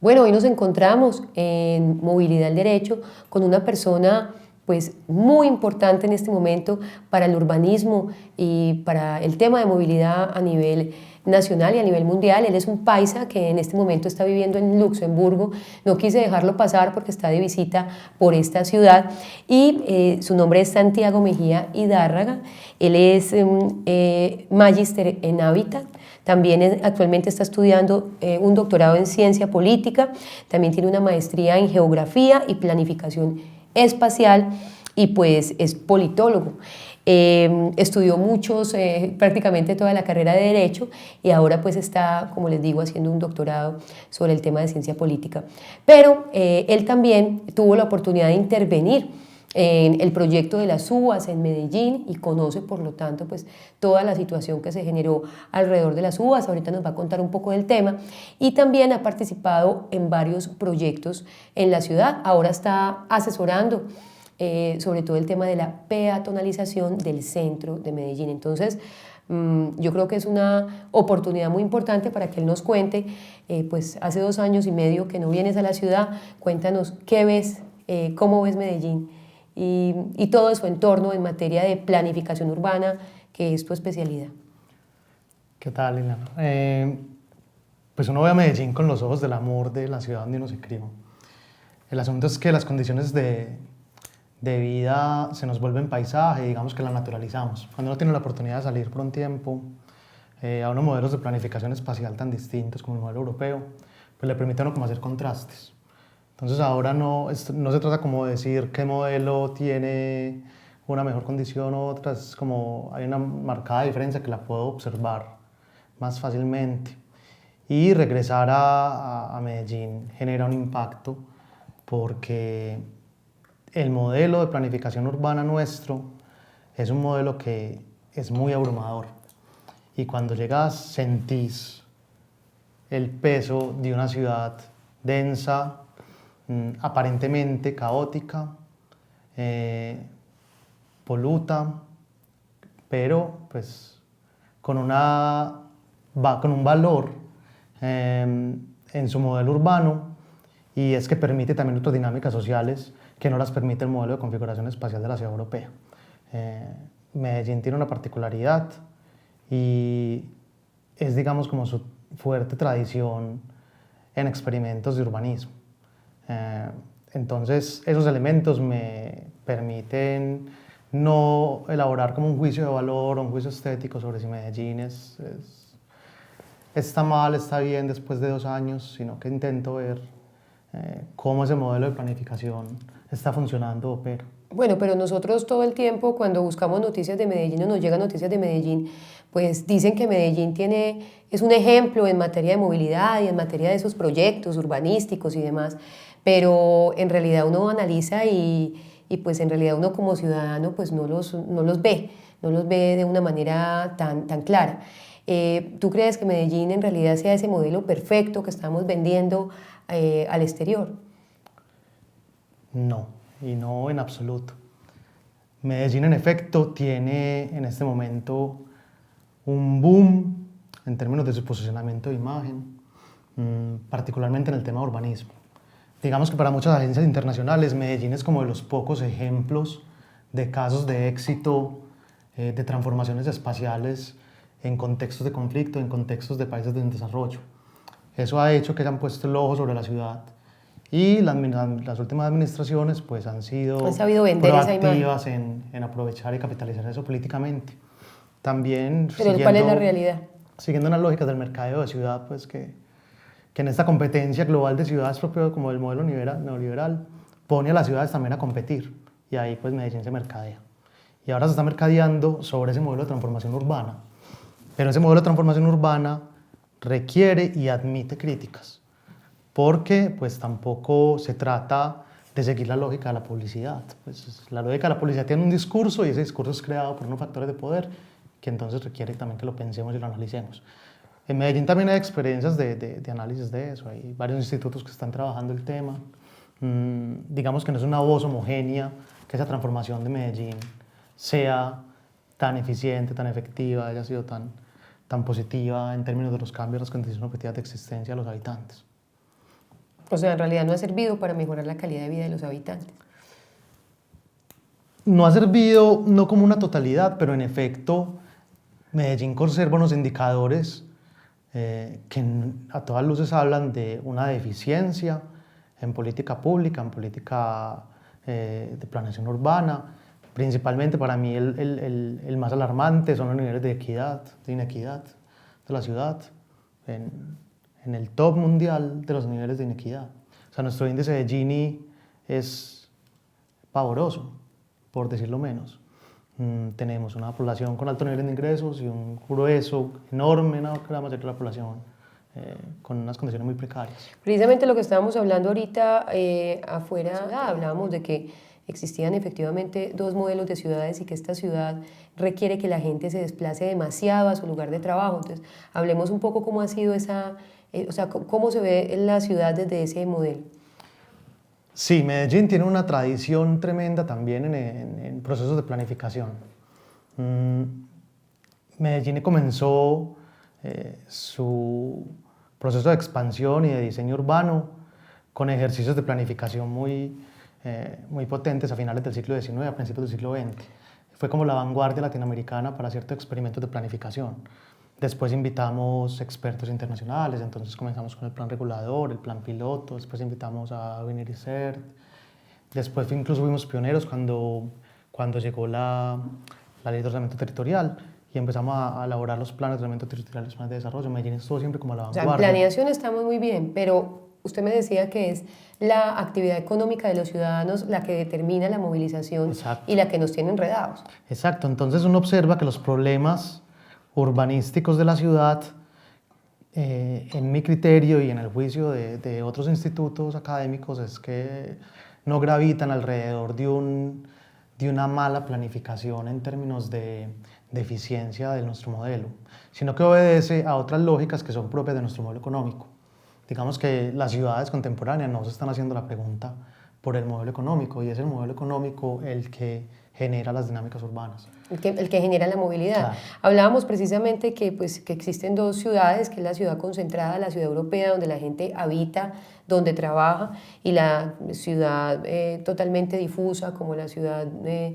Bueno, hoy nos encontramos en Movilidad al Derecho con una persona pues muy importante en este momento para el urbanismo y para el tema de movilidad a nivel nacional y a nivel mundial. Él es un paisa que en este momento está viviendo en Luxemburgo. No quise dejarlo pasar porque está de visita por esta ciudad y su nombre es Santiago Mejía Hidárraga. Él es magíster en Hábitat. También actualmente está estudiando un doctorado en ciencia política, también tiene una maestría en geografía y planificación espacial y pues es politólogo. Estudió prácticamente toda la carrera de Derecho y ahora pues está, como les digo, haciendo un doctorado sobre el tema de ciencia política. Pero él también tuvo la oportunidad de intervenir en el proyecto de las uvas en Medellín y conoce por lo tanto pues toda la situación que se generó alrededor de las uvas. Ahorita nos va a contar un poco del tema y también ha participado en varios proyectos en la ciudad. Ahora está asesorando sobre todo el tema de la peatonalización del centro de Medellín. Entonces yo creo que es una oportunidad muy importante para que él nos cuente, pues hace 2 años y medio que no vienes a la ciudad, cuéntanos qué ves, cómo ves Medellín y todo su entorno en materia de planificación urbana, que es tu especialidad. ¿Qué tal, Lina? Pues uno ve a Medellín con los ojos del amor de la ciudad donde uno se crió. El asunto es que las condiciones de vida se nos vuelven paisaje, digamos que la naturalizamos. Cuando uno tiene la oportunidad de salir por un tiempo a unos modelos de planificación espacial tan distintos como el modelo europeo, pues le permite a uno como hacer contrastes. Entonces ahora no se trata como de decir qué modelo tiene una mejor condición o otra, es como hay una marcada diferencia que la puedo observar más fácilmente. Y regresar a Medellín genera un impacto porque el modelo de planificación urbana nuestro es un modelo que es muy abrumador. Y cuando llegas sentís el peso de una ciudad densa, aparentemente caótica, poluta, pero pues con un valor en su modelo urbano, y es que permite también otras dinámicas sociales que no las permite el modelo de configuración espacial de la ciudad europea. Medellín tiene una particularidad y es, digamos, como su fuerte tradición en experimentos de urbanismo. Entonces, esos elementos me permiten no elaborar como un juicio de valor o un juicio estético sobre si Medellín está mal, está bien después de 2 años, sino que intento ver cómo ese modelo de planificación está funcionando o opera. Bueno, pero nosotros todo el tiempo cuando buscamos noticias de Medellín o nos llegan noticias de Medellín, pues dicen que Medellín es un ejemplo en materia de movilidad y en materia de esos proyectos urbanísticos y demás, pero en realidad uno analiza y pues en realidad uno como ciudadano pues no los ve de una manera tan clara. ¿Tú crees que Medellín en realidad sea ese modelo perfecto que estamos vendiendo al exterior? No, y no en absoluto. Medellín, en efecto, tiene en este momento un boom en términos de su posicionamiento de imagen, particularmente en el tema de urbanismo. Digamos que para muchas agencias internacionales, Medellín es como de los pocos ejemplos de casos de éxito, de transformaciones espaciales en contextos de conflicto, en contextos de países en desarrollo. Eso ha hecho que hayan puesto el ojo sobre la ciudad. Y las últimas administraciones pues, han sabido vender proactivas en aprovechar y capitalizar eso políticamente. También pero ¿cuál es la realidad? Siguiendo unas lógicas del mercadeo de ciudad, pues que en esta competencia global de ciudades propio como el modelo neoliberal, pone a las ciudades también a competir. Y ahí pues Medellín se mercadea. Y ahora se está mercadeando sobre ese modelo de transformación urbana. Pero ese modelo de transformación urbana requiere y admite críticas, porque pues tampoco se trata de seguir la lógica de la publicidad. Pues, la lógica de la publicidad tiene un discurso y ese discurso es creado por unos factores de poder que entonces requiere también que lo pensemos y lo analicemos. En Medellín también hay experiencias de análisis de eso, hay varios institutos que están trabajando el tema. Digamos que no es una voz homogénea que esa transformación de Medellín sea tan eficiente, tan efectiva, haya sido tan positiva en términos de los cambios, las condiciones objetivas de existencia de los habitantes. O sea, en realidad no ha servido para mejorar la calidad de vida de los habitantes. No ha servido, no como una totalidad, pero en efecto, Medellín conserva unos indicadores que a todas luces hablan de una deficiencia en política pública, en política de planeación urbana. Principalmente para mí el más alarmante son los niveles de equidad, de inequidad de la ciudad, en el top mundial de los niveles de inequidad. O sea, nuestro índice de Gini es pavoroso, por decirlo menos. Tenemos una población con alto nivel de ingresos y un grueso enorme, la mayoría de la población, con unas condiciones muy precarias. Precisamente lo que estábamos hablando ahorita afuera, hablábamos de que existían efectivamente dos modelos de ciudades y que esta ciudad requiere que la gente se desplace demasiado a su lugar de trabajo. Entonces, hablemos un poco cómo ha sido esa, o sea, cómo se ve la ciudad desde ese modelo. Sí, Medellín tiene una tradición tremenda también en procesos de planificación. Medellín comenzó su proceso de expansión y de diseño urbano con ejercicios de planificación muy potentes a finales del siglo XIX y a principios del siglo XX. Fue como la vanguardia latinoamericana para ciertos experimentos de planificación. Después invitamos expertos internacionales, entonces comenzamos con el plan regulador, el plan piloto, después invitamos a Vinir y CERT, después incluso fuimos pioneros cuando llegó la ley de ordenamiento territorial y empezamos a elaborar los planes de ordenamiento territorial, los planes de desarrollo. Medellín estuvo siempre como a la vanguardia. O sea, en planeación estamos muy bien, pero usted me decía que es la actividad económica de los ciudadanos la que determina la movilización. Exacto. Y la que nos tiene enredados. Exacto, entonces uno observa que los problemas urbanísticos de la ciudad, en mi criterio y en el juicio de otros institutos académicos, es que no gravitan alrededor de una mala planificación en términos de eficiencia de nuestro modelo, sino que obedece a otras lógicas que son propias de nuestro modelo económico. Digamos que las ciudades contemporáneas no se están haciendo la pregunta por el modelo económico, y es el modelo económico el que genera las dinámicas urbanas. El que genera la movilidad. Claro. Hablábamos precisamente que existen dos ciudades, que es la ciudad concentrada, la ciudad europea, donde la gente habita, donde trabaja, y la ciudad totalmente difusa, como la ciudad de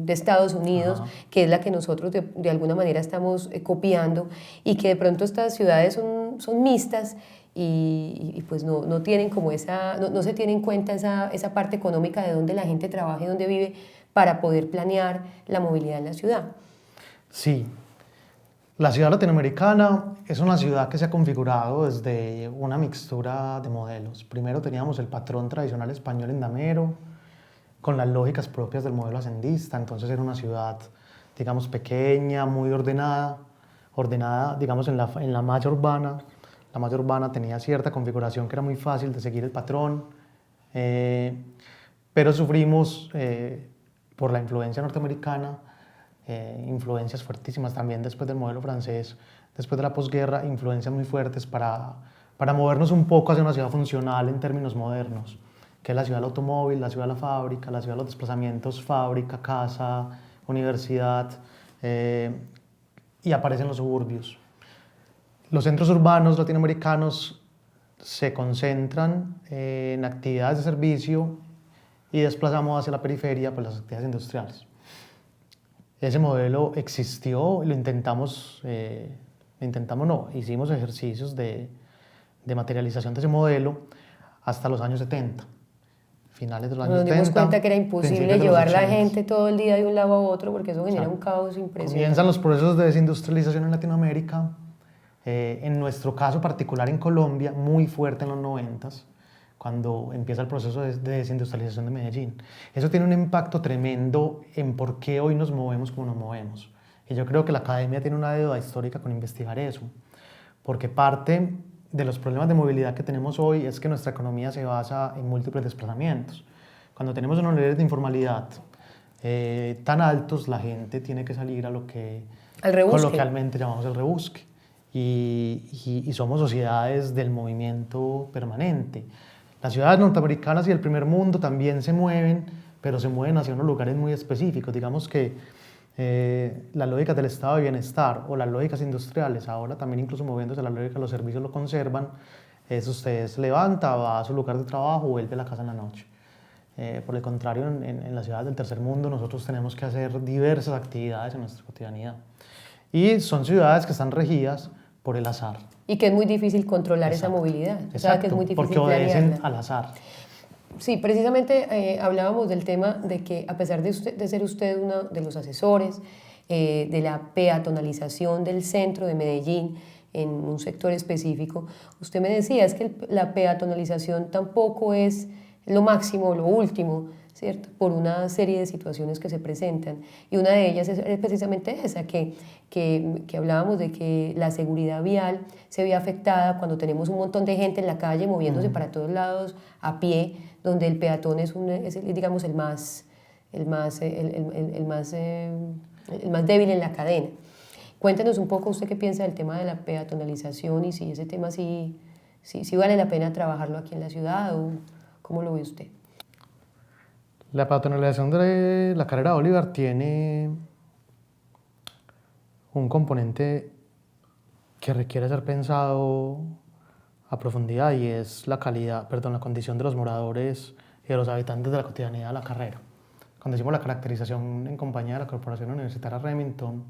Estados Unidos, ajá, que es la que nosotros de alguna manera estamos copiando, y que de pronto estas ciudades son mixtas, y pues no tienen como no se tiene en cuenta esa parte económica de dónde la gente trabaja y dónde vive para poder planear la movilidad en la ciudad. Sí, la ciudad latinoamericana es una ciudad que se ha configurado desde una mixtura de modelos. Primero teníamos el patrón tradicional español endamero, con las lógicas propias del modelo hacendista, entonces era una ciudad, digamos, pequeña, muy ordenada, digamos, en la malla urbana. La malla urbana tenía cierta configuración que era muy fácil de seguir el patrón, pero sufrimos por la influencia norteamericana, influencias fuertísimas también después del modelo francés, después de la posguerra, influencias muy fuertes para movernos un poco hacia una ciudad funcional en términos modernos, que es la ciudad del automóvil, la ciudad de la fábrica, la ciudad de los desplazamientos, fábrica, casa, universidad, y aparecen los suburbios. Los centros urbanos latinoamericanos se concentran en actividades de servicio y desplazamos hacia la periferia por las actividades industriales. Ese modelo existió y hicimos ejercicios de materialización de ese modelo hasta los años 70. Finales de los años 70. Nos dimos cuenta que era imposible llevar la gente todo el día de un lado a otro porque eso genera un caos impresionante. Comienzan los procesos de desindustrialización en Latinoamérica, en nuestro caso particular en Colombia, muy fuerte en los 90s, cuando empieza el proceso de desindustrialización de Medellín. Eso tiene un impacto tremendo en por qué hoy nos movemos como nos movemos. Y yo creo que la academia tiene una deuda histórica con investigar eso, porque parte de los problemas de movilidad que tenemos hoy es que nuestra economía se basa en múltiples desplazamientos. Cuando tenemos unos niveles de informalidad tan altos, la gente tiene que salir a lo que coloquialmente llamamos el rebusque. Y somos sociedades del movimiento permanente. Las ciudades norteamericanas y el primer mundo también se mueven, pero se mueven hacia unos lugares muy específicos. Digamos que las lógicas del estado de bienestar o las lógicas industriales, ahora también incluso moviéndose a la lógica de los servicios, lo conservan, es usted se levanta, va a su lugar de trabajo, vuelve a la casa en la noche. Por el contrario, en las ciudades del tercer mundo nosotros tenemos que hacer diversas actividades en nuestra cotidianidad. Y son ciudades que están regidas por el azar. Y que es muy difícil controlar esa movilidad. Exacto, o sea, que es muy difícil porque obedecen planearla. al azar. Sí, precisamente hablábamos del tema de que a pesar de ser usted uno de los asesores de la peatonalización del centro de Medellín en un sector específico, usted me decía es que la peatonalización tampoco es lo máximo, lo último, ¿cierto? Por una serie de situaciones que se presentan. Y una de ellas es precisamente esa, que hablábamos de que la seguridad vial se ve afectada cuando tenemos un montón de gente en la calle moviéndose para todos lados a pie, donde el peatón es digamos, el más débil en la cadena. Cuéntenos un poco usted qué piensa del tema de la peatonalización y si ese tema sí vale la pena trabajarlo aquí en la ciudad o cómo lo ve usted. La peatonalización de la carrera Bolívar tiene un componente que requiere ser pensado a profundidad y es la condición de los moradores y de los habitantes de la cotidianidad de la carrera. Cuando hicimos la caracterización en compañía de la Corporación Universitaria Remington,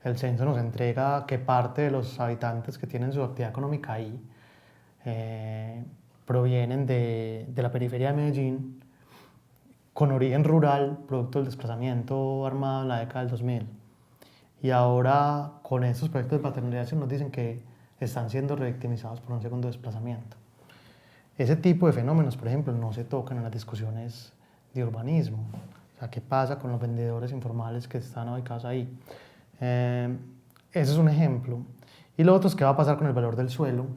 el censo nos entrega que parte de los habitantes que tienen su actividad económica ahí provienen de la periferia de Medellín, con origen rural, producto del desplazamiento armado en la década del 2000. Y ahora, con estos proyectos de paternalización, nos dicen que están siendo revictimizados por un segundo desplazamiento. Ese tipo de fenómenos, por ejemplo, no se tocan en las discusiones de urbanismo. O sea, ¿qué pasa con los vendedores informales que están ubicados ahí? Ese es un ejemplo. Y lo otro es qué va a pasar con el valor del suelo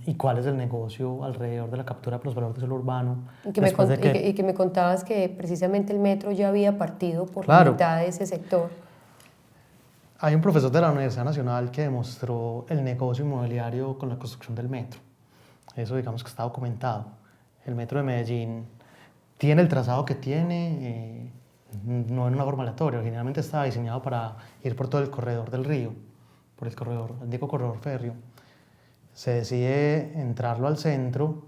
y cuál es el negocio alrededor de la captura de los valores del suelo urbano. Y que me contabas que precisamente el metro ya había partido por claro, la mitad de ese sector. Hay un profesor de la Universidad Nacional que demostró el negocio inmobiliario con la construcción del metro. Eso digamos que está documentado. El metro de Medellín tiene el trazado que tiene, no en una forma aleatoria. Originalmente estaba diseñado para ir por todo el corredor del río, por el antiguo corredor férreo. Se decide entrarlo al centro,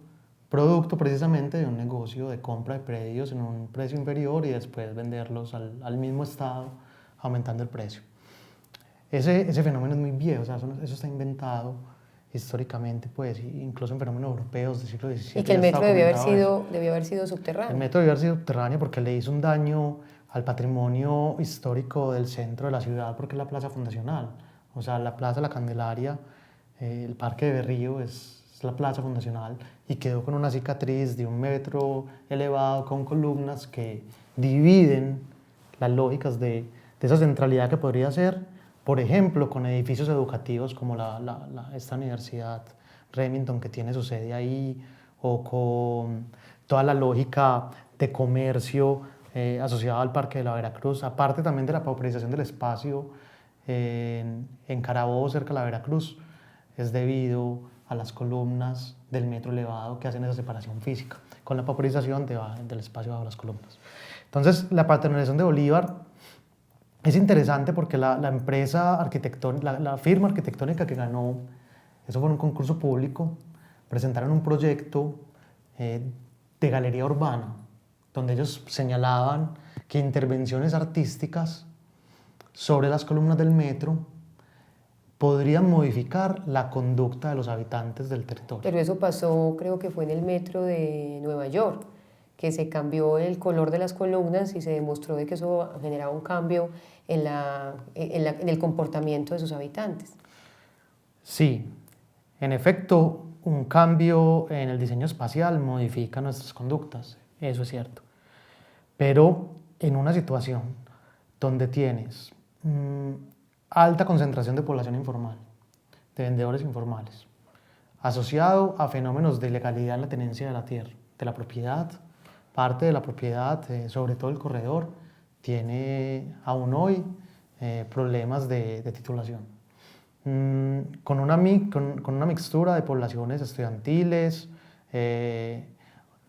producto precisamente de un negocio de compra de predios en un precio inferior y después venderlos al mismo estado, aumentando el precio. Ese fenómeno es muy viejo, o sea, eso está inventado históricamente, pues, incluso en fenómenos europeos del siglo XVII. Y que el metro debió haber sido subterráneo. El metro debió haber sido subterráneo porque le hizo un daño al patrimonio histórico del centro de la ciudad, porque es la plaza fundacional. O sea, la Plaza de la Candelaria, el Parque de Berrío es la plaza fundacional y quedó con una cicatriz de 1 metro elevado con columnas que dividen las lógicas de esa centralidad que podría ser, por ejemplo, con edificios educativos como esta universidad Remington que tiene su sede ahí, o con toda la lógica de comercio asociada al Parque de la Veracruz, aparte también de la pauperización del espacio en Carabobo, cerca de la Veracruz, es debido a las columnas del metro elevado que hacen esa separación física, con la pauperización del espacio bajo las columnas. Entonces, la paternalización de Bolívar es interesante porque la firma arquitectónica que ganó, eso fue un concurso público, presentaron un proyecto de galería urbana, donde ellos señalaban que intervenciones artísticas sobre las columnas del metro podrían modificar la conducta de los habitantes del territorio. Pero eso pasó, creo que fue en el metro de Nueva York, que se cambió el color de las columnas y se demostró de que eso generaba un cambio en el comportamiento de sus habitantes. Sí, en efecto, un cambio en el diseño espacial modifica nuestras conductas, eso es cierto. Pero en una situación donde tienes alta concentración de población informal, de vendedores informales, asociado a fenómenos de ilegalidad en la tenencia de la tierra, de la propiedad, parte de la propiedad, sobre todo el corredor, tiene aún hoy problemas de titulación. Con una mixtura de poblaciones estudiantiles,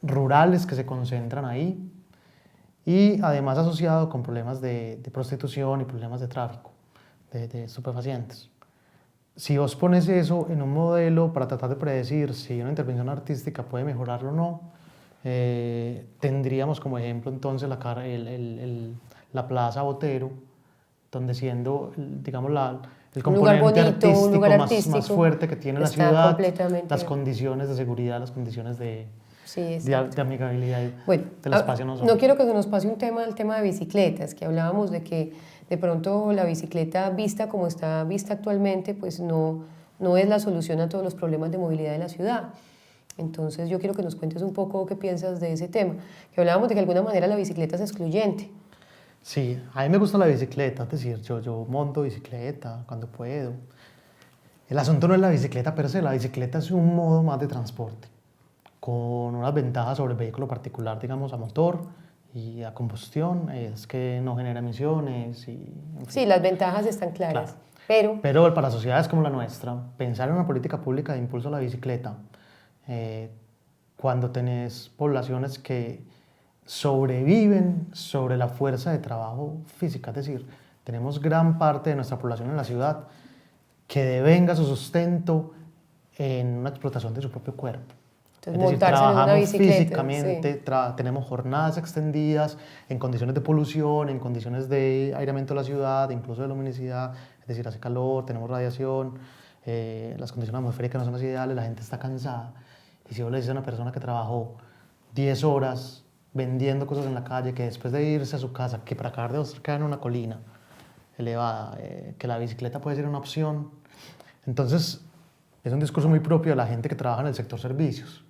rurales que se concentran ahí y además asociado con problemas de prostitución y problemas de tráfico de estupefacientes. si vos pones eso en un modelo para tratar de predecir si una intervención artística puede mejorarlo o no, tendríamos como ejemplo entonces la Plaza Botero, donde siendo, digamos, el Un lugar componente bonito, un artístico, lugar más fuerte que tiene la está ciudad, completamente... las condiciones de seguridad, las condiciones de, Sí, de amigabilidad bueno, del espacio no son. no quiero que se nos pase el tema de bicicletas, que hablábamos de que de pronto la bicicleta vista como está vista actualmente, pues no es la solución a todos los problemas de movilidad de la ciudad. Entonces yo quiero que nos cuentes un poco qué piensas de ese tema, que hablábamos de que de alguna manera la bicicleta es excluyente. Sí, a mí me gusta la bicicleta, es decir, yo monto bicicleta cuando puedo. El asunto no es la bicicleta per se, la bicicleta es un modo más de transporte, con unas ventajas sobre el vehículo particular, digamos, a motor y a combustión, es que no genera emisiones y... En fin. Sí, las ventajas están claras, claro. Pero para sociedades como la nuestra, pensar en una política pública de impulso a la bicicleta, cuando tenés poblaciones que sobreviven sobre la fuerza de trabajo física, es decir, tenemos gran parte de nuestra población en la ciudad que devenga su sustento en una explotación de su propio cuerpo. Entonces, Es decir, trabajamos trabajamos bicicleta, físicamente, sí. Tenemos jornadas extendidas en condiciones de polución, en condiciones de aireamiento de la ciudad, incluso de luminosidad, es decir, hace calor, tenemos radiación, las condiciones atmosféricas no son las ideales, la gente está cansada. Y si vos le dices a una persona que trabajó 10 horas vendiendo cosas en la calle, que después de irse a su casa, que para acabar de queda en una colina elevada, que la bicicleta puede ser una opción, entonces es un discurso muy propio de la gente que trabaja en el sector servicios.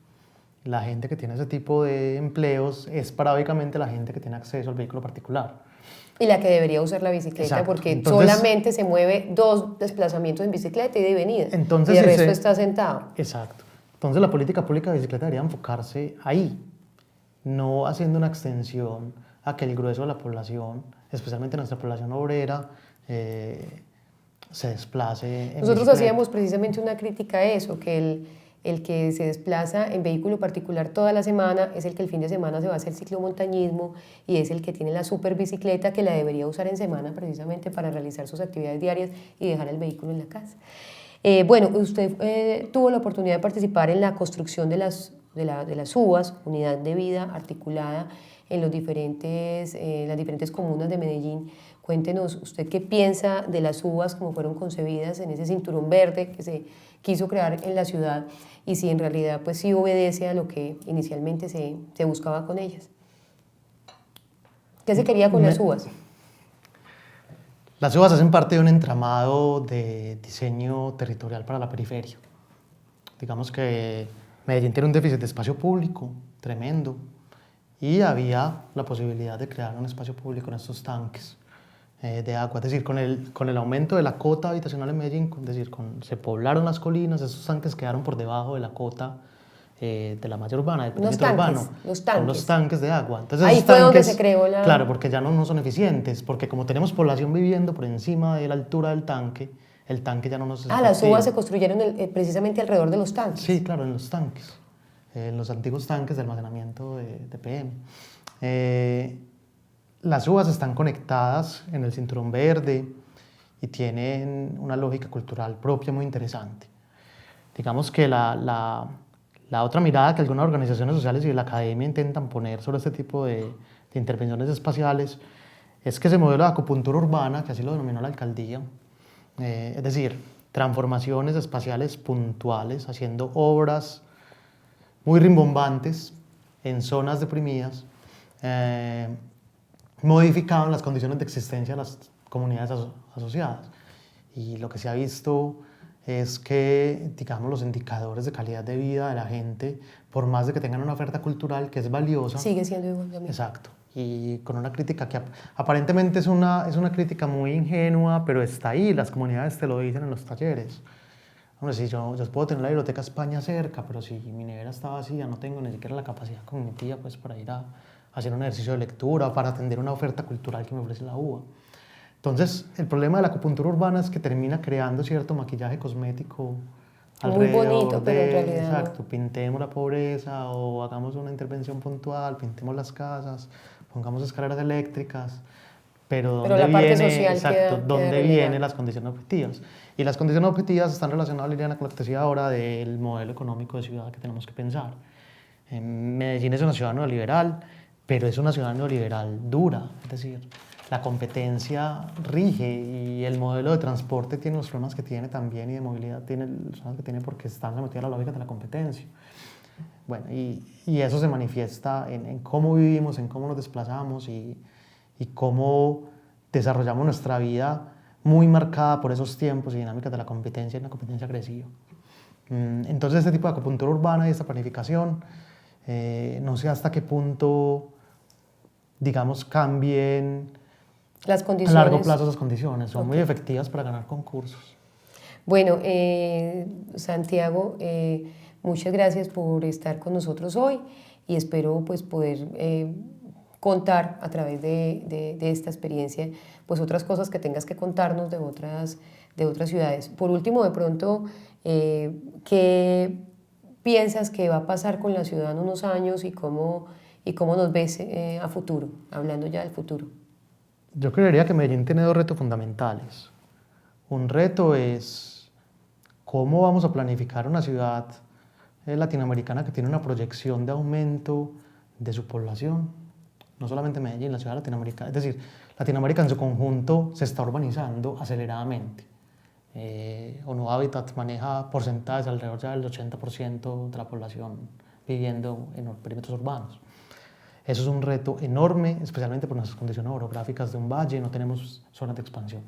La gente que tiene ese tipo de empleos es paradójicamente la gente que tiene acceso al vehículo particular. Y la que debería usar la bicicleta. Exacto. Porque entonces, solamente se mueve 2 desplazamientos en bicicleta y de venida. Entonces, y el resto está sentado. Exacto. Entonces la política pública de bicicleta debería enfocarse ahí, no haciendo una extensión a que el grueso de la población, especialmente nuestra población obrera, se desplace en Nosotros bicicleta. Hacíamos precisamente una crítica a eso, que el que se desplaza en vehículo particular toda la semana es el que el fin de semana se va a hacer ciclomontañismo y es el que tiene la super bicicleta que la debería usar en semana precisamente para realizar sus actividades diarias y dejar el vehículo en la casa. Bueno, usted tuvo la oportunidad de participar en la construcción de las UAS, Unidad de Vida Articulada, en las diferentes comunas de Medellín. Cuéntenos usted qué piensa de las UAS, cómo fueron concebidas en ese cinturón verde que se quiso crear en la ciudad y si en realidad pues sí obedece a lo que inicialmente se buscaba con ellas. ¿Qué se quería con las UAS? Las UAS hacen parte de un entramado de diseño territorial para la periferia. Digamos que Medellín tiene un déficit de espacio público tremendo y había la posibilidad de crear un espacio público en estos tanques de agua. Es decir, con el aumento de la cota habitacional en Medellín, es decir, se poblaron las colinas, esos tanques quedaron por debajo de la cota de la malla urbana, del perímetro urbano. Son los tanques de agua. Entonces, ahí fue donde se creó la... Claro, porque ya no son eficientes, porque como tenemos población viviendo por encima de la altura del tanque, el tanque ya no nos es efectivo. Las UAS se construyeron precisamente alrededor de los tanques. Sí, claro, en los tanques, en los antiguos tanques de almacenamiento de PM. Las UAS están conectadas en el cinturón verde y tienen una lógica cultural propia muy interesante. Digamos que la otra mirada que algunas organizaciones sociales y la academia intentan poner sobre este tipo de intervenciones espaciales es que ese modelo de acupuntura urbana, que así lo denominó la alcaldía, es decir, transformaciones espaciales puntuales, haciendo obras muy rimbombantes en zonas deprimidas, modificaban las condiciones de existencia de las comunidades asociadas. Y lo que se ha visto es que, digamos, los indicadores de calidad de vida de la gente, por más de que tengan una oferta cultural que es valiosa, sigue siendo igual también. Exacto. Y con una crítica que aparentemente es una crítica muy ingenua, pero está ahí, las comunidades te lo dicen en los talleres. Hombre, si yo puedo tener la Biblioteca España cerca, pero si mi nevera está vacía, no tengo ni siquiera la capacidad cognitiva pues, para ir a hacer un ejercicio de lectura o para atender una oferta cultural que me ofrece la UBA. Entonces, el problema de la acupuntura urbana es que termina creando cierto maquillaje cosmético muy bonito, pero en realidad exacto, pintemos la pobreza o hagamos una intervención puntual, pintemos las casas, pongamos escaleras eléctricas, pero Pero ¿dónde la parte viene, social exacto, queda dónde relegada. vienen las condiciones objetivas? Y las condiciones objetivas están relacionadas, Liliana, con lo que te decía ahora del modelo económico de ciudad que tenemos que pensar. Medellín es una ciudad neoliberal, pero es una ciudad neoliberal dura, es decir, la competencia rige y el modelo de transporte tiene los problemas que tiene también y de movilidad tiene los problemas que tiene porque están sometidos a la lógica de la competencia. Bueno, y eso se manifiesta en cómo vivimos, en cómo nos desplazamos y cómo desarrollamos nuestra vida muy marcada por esos tiempos y dinámicas de la competencia y una competencia agresiva. Entonces, este tipo de acupuntura urbana y esta planificación, no sé hasta qué punto, digamos, cambien Las a condiciones. largo plazo esas condiciones. Son muy efectivas para ganar concursos. Bueno, Santiago, muchas gracias por estar con nosotros hoy y espero pues poder contar a través de esta experiencia pues otras cosas que tengas que contarnos de otras ciudades. Por último, de pronto, ¿qué piensas que va a pasar con la ciudad en unos años y cómo nos ves a futuro, hablando ya del futuro? Yo creería que Medellín tiene dos retos fundamentales. Un reto es cómo vamos a planificar una ciudad latinoamericana que tiene una proyección de aumento de su población. No solamente Medellín, la ciudad latinoamericana. Es decir, Latinoamérica en su conjunto se está urbanizando aceleradamente. ONU Habitat maneja porcentajes alrededor ya del 80% de la población viviendo en los perímetros urbanos. Eso es un reto enorme, especialmente por nuestras condiciones orográficas de un valle, no tenemos zonas de expansión.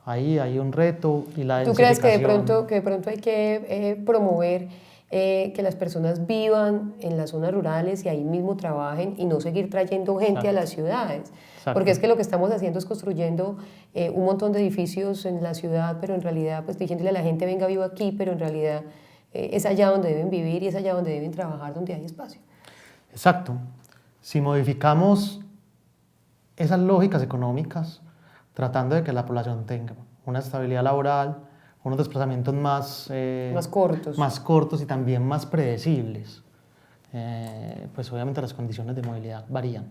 Ahí hay un reto y la ¿Tú crees que densificación. de pronto hay que promover que las personas vivan en las zonas rurales y ahí mismo trabajen y no seguir trayendo gente a las ciudades? Exacto. Porque es que lo que estamos haciendo es construyendo un montón de edificios en la ciudad, pero en realidad pues diciéndole a la gente venga vivo aquí, pero en realidad es allá donde deben vivir y es allá donde deben trabajar, donde hay espacio. Exacto. Si modificamos esas lógicas económicas, tratando de que la población tenga una estabilidad laboral, unos desplazamientos más cortos y también más predecibles, pues obviamente las condiciones de movilidad varían.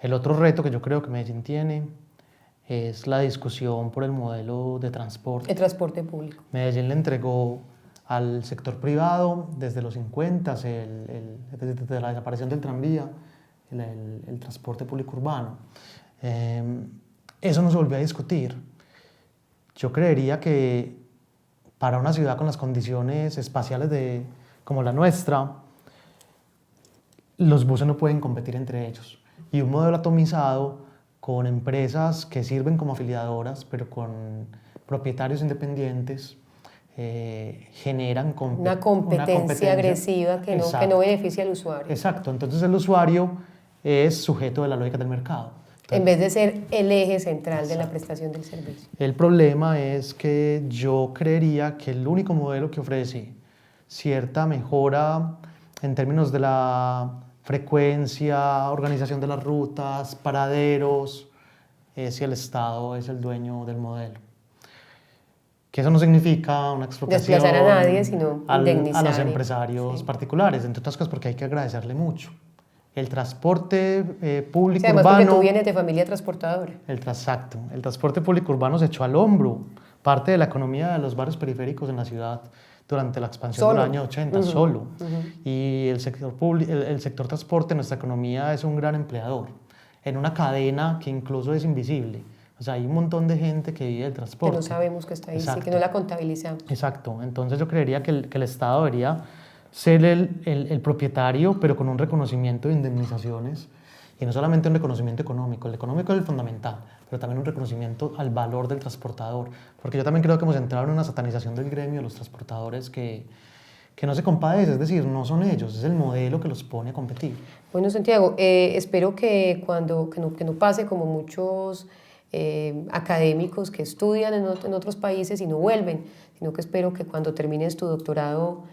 El otro reto que yo creo que Medellín tiene es la discusión por el modelo de transporte. El transporte público. Medellín le entregó al sector privado desde los 50, desde la desaparición del tranvía, el transporte público urbano. Eso no se volvió a discutir. Yo creería que para una ciudad con las condiciones espaciales como la nuestra, los buses no pueden competir entre ellos. Y un modelo atomizado con empresas que sirven como afiliadoras, pero con propietarios independientes, generan una competencia agresiva que no beneficia al usuario. Exacto, entonces el usuario es sujeto de la lógica del mercado. Entonces, en vez de ser el eje central de la prestación del servicio. El problema es que yo creería que el único modelo que ofrece cierta mejora en términos de la frecuencia, organización de las rutas, paraderos, es si el Estado es el dueño del modelo. Que eso no significa una expropiación desplazar a nadie, sino indemnizar a los empresarios particulares, entre otras cosas porque hay que agradecerle mucho. El transporte público además urbano... porque tú vienes de familia transportadora. Exacto. El transporte público urbano se echó al hombro parte de la economía de los barrios periféricos en la ciudad durante la expansión del año 80, solo. Y el sector transporte en nuestra economía es un gran empleador, en una cadena que incluso es invisible. O sea, hay un montón de gente que vive del transporte. Que no sabemos que está ahí, sí, que no la contabilizamos. Exacto. Entonces yo creería que el Estado debería ser el propietario, pero con un reconocimiento de indemnizaciones, y no solamente un reconocimiento económico. El económico es el fundamental, pero también un reconocimiento al valor del transportador, porque yo también creo que hemos entrado en una satanización del gremio de los transportadores que no se compadece, es decir, no son ellos, es el modelo que los pone a competir. Bueno, Santiago, espero que no pase como muchos académicos que estudian en otros países y no vuelven, sino que espero que cuando termines tu doctorado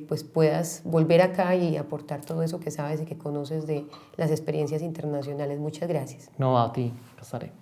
pues puedas volver acá y aportar todo eso que sabes y que conoces de las experiencias internacionales. Muchas gracias. No, a ti, estaré.